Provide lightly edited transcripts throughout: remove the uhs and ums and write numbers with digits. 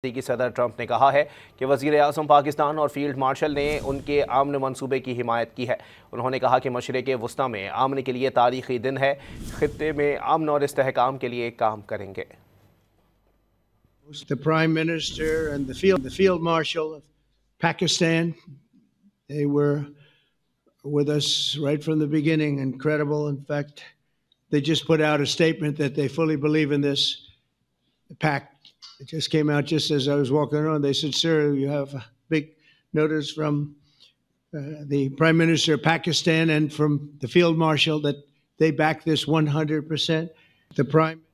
की सदर ट्रंप ने कहा है कि वज़ीर-ए-आज़म पाकिस्तान और फील्ड मार्शल ने उनके आमन मंसूबे की हिमायत की है। उन्होंने कहा कि मशरिक़ वुस्ता में आमन के लिए तारीख़ी दिन है, ख़ित्ते में अमन और इस्तेहकाम के लिए काम करेंगे। The Prime Minister and the Field Marshal of Pakistan, they were with us right from the beginning. Incredible. In fact, they just put out a statement that they fully believe in this pact. It just came out just as I was walking around. They said, "Sir, you have a big notice from the Prime Minister of Pakistan and from the Field Marshal that they back this 100%."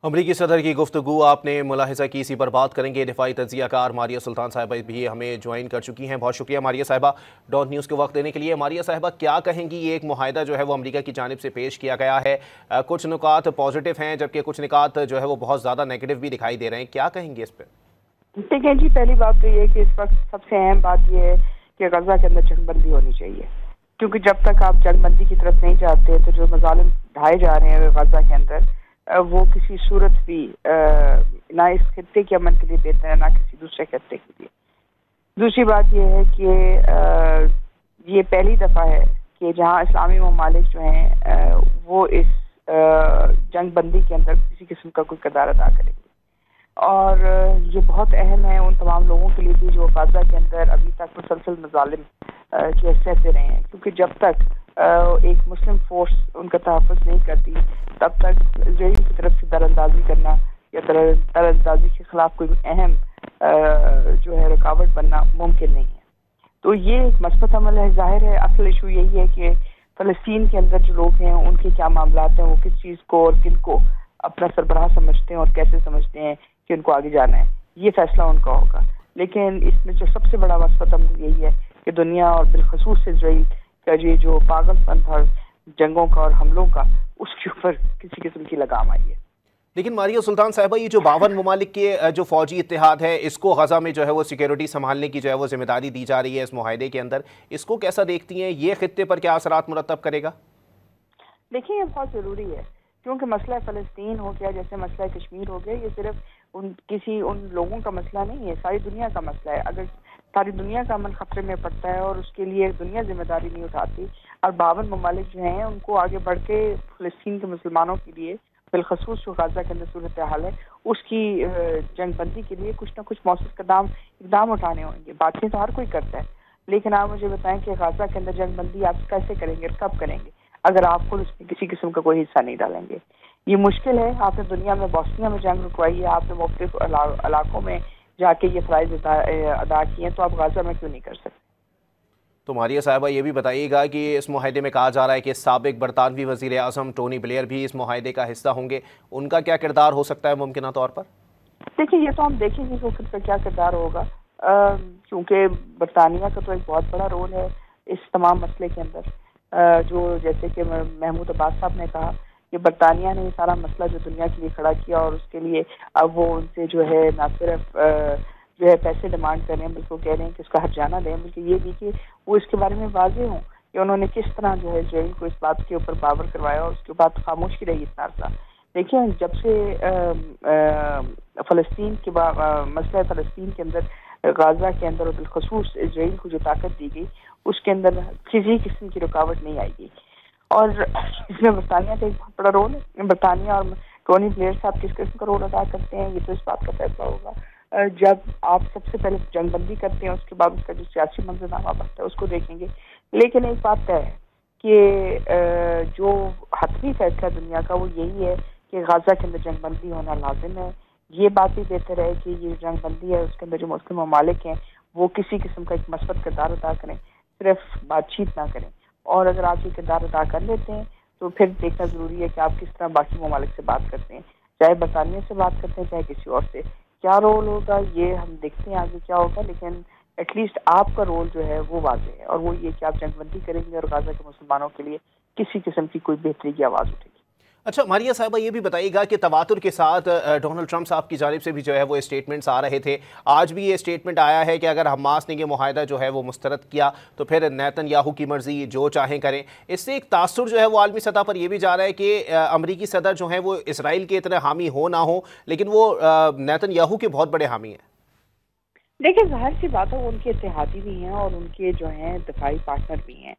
अमरीकी सदर की गुफ्तगू आपने मुलाहिज़ा की, इसी पर बात करेंगे। दिफाई तज्ज़ियाकार मारिया सुल्तान साहिबा भी हमें ज्वाइन कर चुकी हैं। बहुत शुक्रिया मारिया साहिबा डॉट न्यूज़ के वक्त देने के लिए। मारिया साहिबा, क्या कहेंगी, ये एक मुआहिदा जो है वो अमरीका की जानिब से पेश किया गया है, कुछ नुकात पॉजिटिव हैं जबकि कुछ नुकात जो है वो बहुत ज़्यादा नेगेटिव भी दिखाई दे रहे हैं, क्या कहेंगे इस पर? ठीक है जी, पहली बात तो ये है कि इस वक्त सबसे अहम बात ये है कि गजा के अंदर जंगबंदी होनी चाहिए, क्योंकि जब तक आप जंगबंदी की तरफ नहीं जाते तो जो मजालिम ढाए जा रहे हैं गजा के अंदर वो किसी सूरत भी ना इस खित्ते के अमन के लिए बेहतर है ना किसी दूसरे खित्ते के लिए। दूसरी बात ये है कि ये पहली दफ़ा है कि जहाँ इस्लामी ममालिक जो हैं वो इस जंगबंदी के अंदर किसी किस्म का कोई किरदार अदा करेंगे, और ये बहुत अहम है उन तमाम लोगों के लिए भी जो गाज़ा के अंदर अभी तक मुसलसल मजालिम जो सहते रहे हैं, क्योंकि जब तक एक मुस्लिम फोर्स उनका तहफ़्फ़ुज़ नहीं करती तब तक इजराइल की तरफ से दरअंदाजी करना या दरअंदाजी के ख़िलाफ़ कोई अहम जो है रुकावट बनना मुमकिन नहीं है। तो ये एक मस्बत अमल है। ज़ाहिर है असल इशू यही है कि फ़लस्तीन के अंदर जो लोग हैं उनके क्या मामलात हैं, वो किस चीज़ को और किन को अपना सरबराह समझते हैं और कैसे समझते हैं कि उनको आगे जाना है, ये फ़ैसला उनका होगा। लेकिन इसमें जो सबसे बड़ा मस्बत अमल यही है कि दुनिया और बिलखसूस इजराइल का ये जो पागलपन था जंगों का और हमलों का, उसके ऊपर किसी किस्म की लगाम आई है। लेकिन मारिया सुल्तान साहिबा, ये जो 52 ममालिक के जो फ़ौजी इत्तेहाद है, इसको गजा में जो है वो सिक्योरिटी संभालने की जो है वो जिम्मेदारी दी जा रही है इस मुआहिदे के अंदर, इसको कैसा देखती हैं? ये खित्ते पर क्या असरात मुरतब करेगा? देखिए, ये बहुत ज़रूरी है, क्योंकि मसला फ़लस्तीन हो गया, जैसे मसला कश्मीर हो गया, ये सिर्फ उन लोगों का मसला नहीं है, सारी दुनिया का मसला है। अगर सारी दुनिया का अमन खतरे में पड़ता है और उसके लिए दुनिया जिम्मेदारी नहीं उठाती और 52 ममालिक जो हैं उनको आगे बढ़ के फ़लस्तीन के मुसलमानों के लिए बिलखसूस जो गाज़ा के अंदर सूरत हाल है उसकी जंगबंदी के लिए कुछ ना कुछ मौसर इक़दाम उठाने होंगे। बातें तो हर कोई करता है, लेकिन आप मुझे बताएं कि गाज़ा के अंदर जंगबंदी आप कैसे करेंगे, कब करेंगे, अगर आप खुद उसमें किसी किस्म का कोई हिस्सा नहीं डालेंगे। ये मुश्किल है। आपने दुनिया में बोस्निया में जंग रुकवाई है, आपने मुख्तलिफ इलाकों में जाके ये फ़राइज़ अदा किए हैं, तो आप गाज़ा में क्यों नहीं कर सकते? तो मारिया साहिबा, ये भी बताइएगा कि इस मुआहिदे में कहा जा रहा है कि साबिक बरतानवी वज़ीर-ए-आज़म टोनी ब्लेयर भी इस मुआहिदे का हिस्सा होंगे, उनका क्या किरदार हो सकता है मुमकिना तौर पर? देखिए, ये तो हम देखेंगे कि उसका क्या किरदार होगा, क्योंकि बरतानिया का तो एक बहुत बड़ा रोल है इस तमाम मसले के अंदर। जो जैसे कि महमूद अब्बास साहब ने कहा कि बरतानिया ने ये सारा मसला जो दुनिया के लिए खड़ा किया और उसके लिए अब वो उनसे जो है ना सिर्फ जो है पैसे डिमांड कर रहे हैं, बल्कि वो कह रहे हैं कि उसका हर्जाना दें, बल्कि ये भी कि वो इसके बारे में वाज़ेह हों कि उन्होंने किस तरह जो है इजराइल को इस बात के ऊपर पावर करवाया और उसके बाद खामोश की रही इतना अर्सा। देखिए, जब से फ़लस्तीन के मसला फ़लस्तीन के अंदर गाज़ा के अंदर और बिलखसूस इजराइल को जो ताकत दी गई उसके अंदर किसी किस्म की रुकावट नहीं आएगी, और इसमें बरतानिया का एक बहुत बड़ा रोल है। बरतानिया और टोनी ब्लेयर साहब किस किस्म का रोल अदा करते हैं, ये तो इस बात का फैसला होगा जब आप सबसे पहले जंगबंदी करते हैं, उसके बाद उसका जो सियासी मंजरनामा बनता है उसको देखेंगे। लेकिन एक बात तय है कि जो हतमी फैसला दुनिया का वो यही है कि गाज़ा के अंदर जंगबंदी होना लाजिम है। ये बात भी बेहतर है कि ये जंगबंदी है उसके अंदर जो मुस्लिम ममालिक हैं वो किसी किस्म का एक मस्बत किरदार अदा करें, सिर्फ बातचीत ना करें। और अगर आप ये किरदार अदा कर लेते हैं तो फिर देखना ज़रूरी है कि आप किस तरह बाकी ममालिक से बात करते हैं, चाहे बरतानिया से बात करते हैं चाहे किसी और से। क्या रोल होगा ये हम देखते हैं आगे क्या होगा, लेकिन एटलीस्ट आपका रोल जो है वो वाज़ेह है, और वो ये कि आप जंगबंदी करेंगे और गाज़ा के मुसलमानों के लिए किसी किस्म की कोई बेहतरी की आवाज़ उठेगी। अच्छा मारिया साहिबा, ये भी बताइएगा कि तवातुर के साथ डोनाल्ड ट्रंप साहब की जानिब से भी जो है वो स्टेटमेंट्स आ रहे थे, आज भी ये स्टेटमेंट आया है कि अगर हमास ने ये मुआहिदा जो है वो मुस्तरद किया तो फिर नेतन्याहू की मर्ज़ी जो चाहें करें। इससे एक तासुर जो है वो आलमी सतह पर यह भी जा रहा है कि अमरीकी सदर जो हैं वो इसराइल के इतने हामी हो ना हो, लेकिन वो नेतन्याहू के बहुत बड़े हामी हैं। دیکھیں ظاہر سی بات ہے وہ ان کے اتحادی بھی ہیں اور ان کے جو ہیں دفاعی پارٹنر بھی ہیں.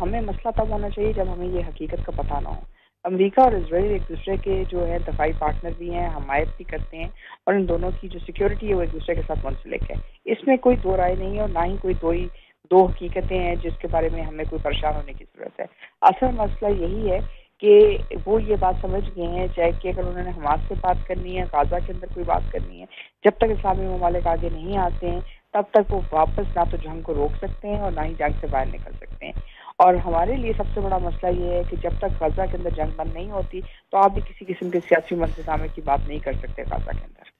ہمیں مسئلہ تب ہونا چاہیے جب ہمیں یہ حقیقت کا پتہ نہ ہو. امریکہ اور اسرائیل ایک دوسرے کے جو ہے دفاعی پارٹنر بھی ہیں، حمایت بھی کرتے ہیں، اور ان دونوں کی جو سیکیورٹی ہے وہ ایک دوسرے کے ساتھ منسلک ہے. اس میں کوئی دو رائے نہیں ہے اور نہ ہی کوئی دو حقیقتیں ہیں جس کے بارے میں ہمیں کوئی پریشان ہونے کی ضرورت ہے. اصل مسئلہ یہی ہے کہ وہ یہ بات سمجھ گئے ہیں، چاہے کہ اگر انہوں نے حماس سے بات کرنی ہے، غازہ کے اندر کوئی بات کرنی ہے، جب تک اسلامی ممالک آگے نہیں آتے ہیں تب تک وہ واپس نہ تو جنگ کو روک سکتے ہیں اور نہ ہی جنگ سے باہر نکل سکتے ہیں. اور ہمارے لیے سب سے بڑا مسئلہ یہ ہے کہ جب تک غزہ کے اندر جنگ بند نہیں ہوتی تو آپ بھی کسی قسم کے سیاسی منصفانہ کی بات نہیں کر سکتے غزہ کے اندر.